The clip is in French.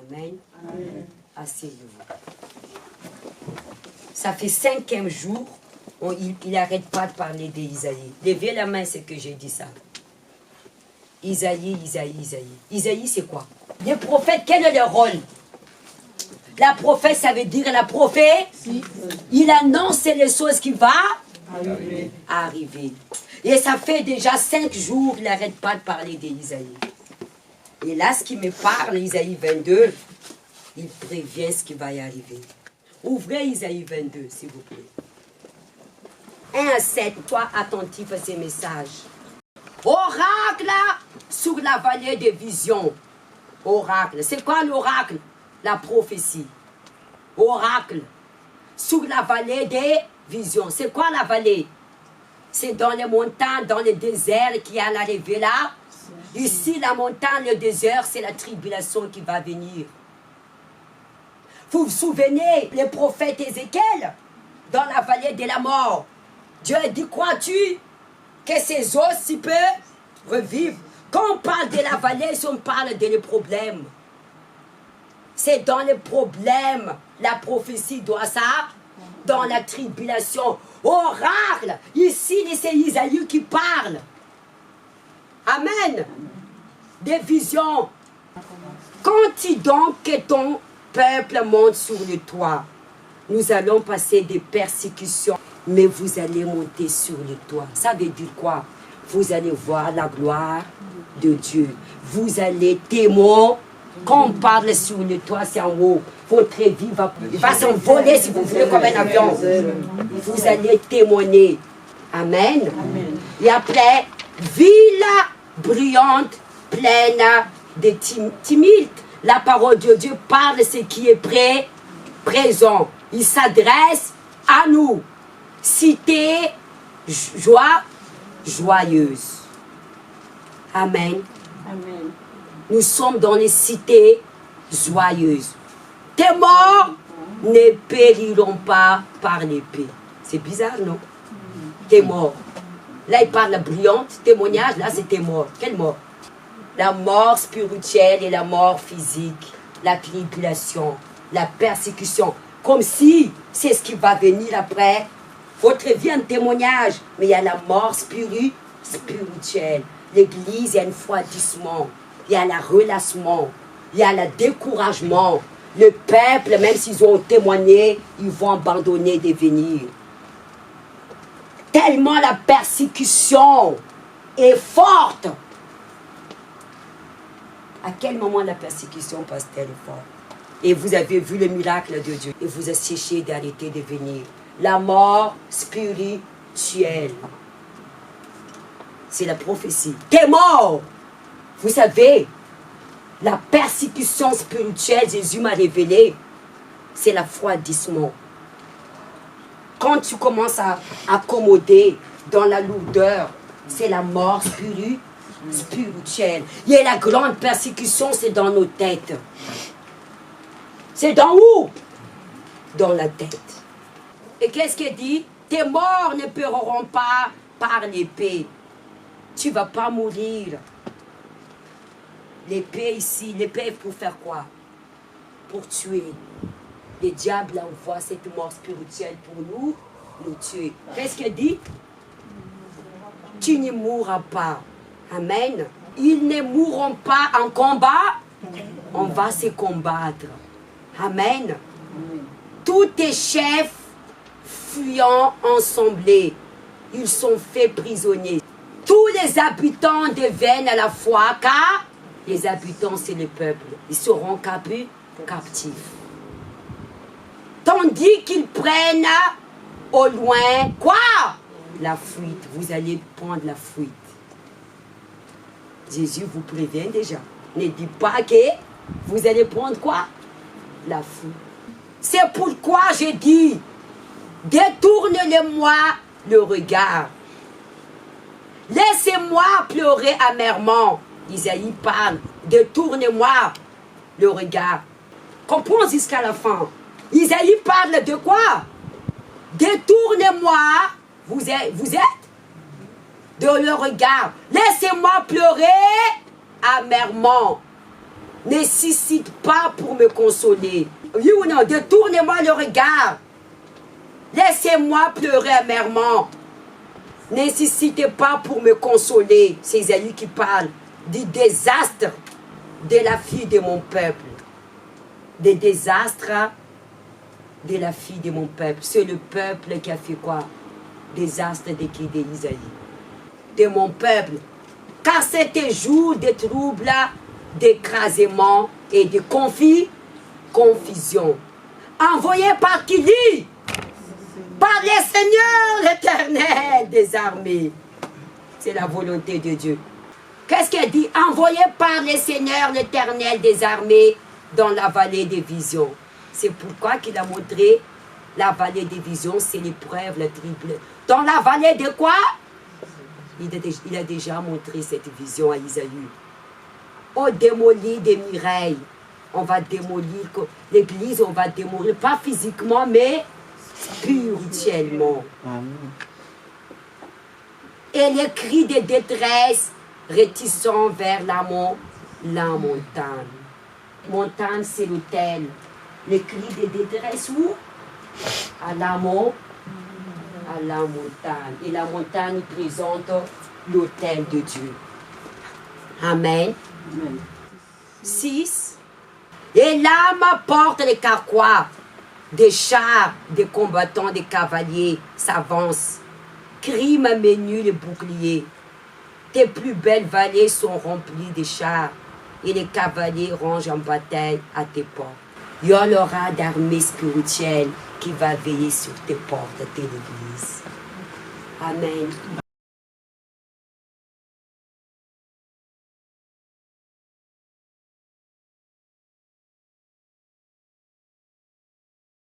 Amen. Asseyez-vous. Ça fait 5e jour, il n'arrête pas de parler d'Isaïe. Levez la main, c'est que j'ai dit ça. Isaïe. Isaïe, c'est quoi? Les prophètes, quel est leur rôle? La prophète, ça veut dire la prophète. Il annonce les choses qui vont arriver. Et ça fait déjà 5 jours, il n'arrête pas de parler d'Isaïe. Et là, ce qui me parle, Isaïe 22, il prévient ce qui va y arriver. Ouvrez Isaïe 22, s'il vous plaît. 1 à 7, toi attentif à ces messages. Oracle sur la vallée des visions. Oracle. C'est quoi l'oracle? La prophétie. Oracle sur la vallée des visions. C'est quoi la vallée? C'est dans les montagnes, dans le désert qui a arrivé là. Ici, la montagne, le désert, c'est la tribulation qui va venir. Vous vous souvenez, le prophète Ézéchiel, dans la vallée de la mort, Dieu a dit, crois-tu que ces os si peu revivent? Quand on parle de la vallée, on parle de les problèmes. C'est dans les problèmes, la prophétie doit ça, dans la tribulation. Oracle, ici, c'est Isaïe qui parle. Amen. Des visions. Quand donc que ton peuple monte sur le toit, nous allons passer des persécutions, mais vous allez monter sur le toit. Ça veut dire quoi? Vous allez voir la gloire de Dieu. Vous allez témoigner. Quand on parle sur le toit, c'est en haut. Votre vie va s'envoler, si vous voulez, comme un avion. Vous allez témoigner. Amen. Et après, ville bruyante, pleine de tumulte. La parole de Dieu parle de ce qui est présent. Il s'adresse à nous. Cité, joyeuse. Amen. Amen. Nous sommes dans les cités joyeuses. Tes morts ne périront pas par l'épée. C'est bizarre, non? Tes morts. Là, il parle de brillante, témoignage, là, c'est tes morts. Quelle mort? La mort spirituelle et la mort physique. La tribulation, la persécution. Comme si c'est ce qui va venir après. Votre vie est un témoignage, mais il y a la mort spirituelle. L'église, il y a un refroidissement. Il y a le relâchement, il y a le découragement. Le peuple, même s'ils ont témoigné, ils vont abandonner de venir. Tellement la persécution est forte. À quel moment la persécution passe-t-elle forte? Et vous avez vu le miracle de Dieu. Et vous avez cherché d'arrêter de venir. La mort spirituelle. C'est la prophétie. T'es mort! Vous savez, la persécution spirituelle, Jésus m'a révélé, c'est l'affroidissement. Quand tu commences à accommoder dans la lourdeur, c'est la mort spirituelle. Et la grande persécution, c'est dans nos têtes. C'est dans où? Dans la tête. Et qu'est-ce qu'il dit? Tes morts ne périront pas par l'épée. Tu ne vas pas mourir. L'épée ici, l'épée pour faire quoi? Pour tuer. Le diable envoie cette mort spirituelle pour nous tuer. Qu'est-ce qu'il dit? Tu ne mourras pas. Amen. Ils ne mourront pas en combat. On va se combattre. Amen. Tous tes chefs fuyant ensemblés, ils sont faits prisonniers. Tous les habitants deviennent à la fois, car les habitants, c'est le peuple. Ils seront captifs. Tandis qu'ils prennent au loin, quoi? La fuite. Vous allez prendre la fuite. Jésus vous prévient déjà. Ne dites pas que vous allez prendre quoi? La fuite. C'est pourquoi j'ai dit, détourne-le-moi le regard. Laissez-moi pleurer amèrement. Isaïe parle, détourne-moi le regard. Comprends jusqu'à la fin. Isaïe parle de quoi? Détourne-moi, vous êtes de le regard. Laissez-moi pleurer amèrement. Nécessite pas pour me consoler. Oui ou non? Détournez-moi le regard. Laissez-moi pleurer amèrement. N'insistez pas pour me consoler. C'est Isaïe qui parle du désastre de la fille de mon peuple. Des désastres de la fille de mon peuple. C'est le peuple qui a fait quoi? Désastre de qui? De Isaïe. De mon peuple. Car c'était jour de troubles, d'écrasement et de confusion. Envoyé par qui dit? Par le Seigneur l'Éternel des armées. C'est la volonté de Dieu. Qu'est-ce qu'elle dit? Envoyé par le Seigneur l'Éternel des armées dans la vallée des visions. C'est pourquoi qu'il a montré la vallée des visions, c'est l'épreuve, le triple. Dans la vallée de quoi? Il a déjà montré cette vision à Isaïe. On démolit des Mireilles. On va démolir l'église, on va démolir, pas physiquement, mais spirituellement. Et les cris de détresse rétissant vers la montagne. Montagne, c'est l'autel. Les cris de détresse où? À la montagne. Et la montagne présente l'autel de Dieu. Amen. 6. Et l'âme porte les carquois, des chars, des combattants, des cavaliers s'avancent. Crime menu les boucliers. Tes plus belles vallées sont remplies de chars et les cavaliers rangent en bataille à tes portes. Il y aura d'armée spirituelle qui va veiller sur tes portes de l'église. Amen.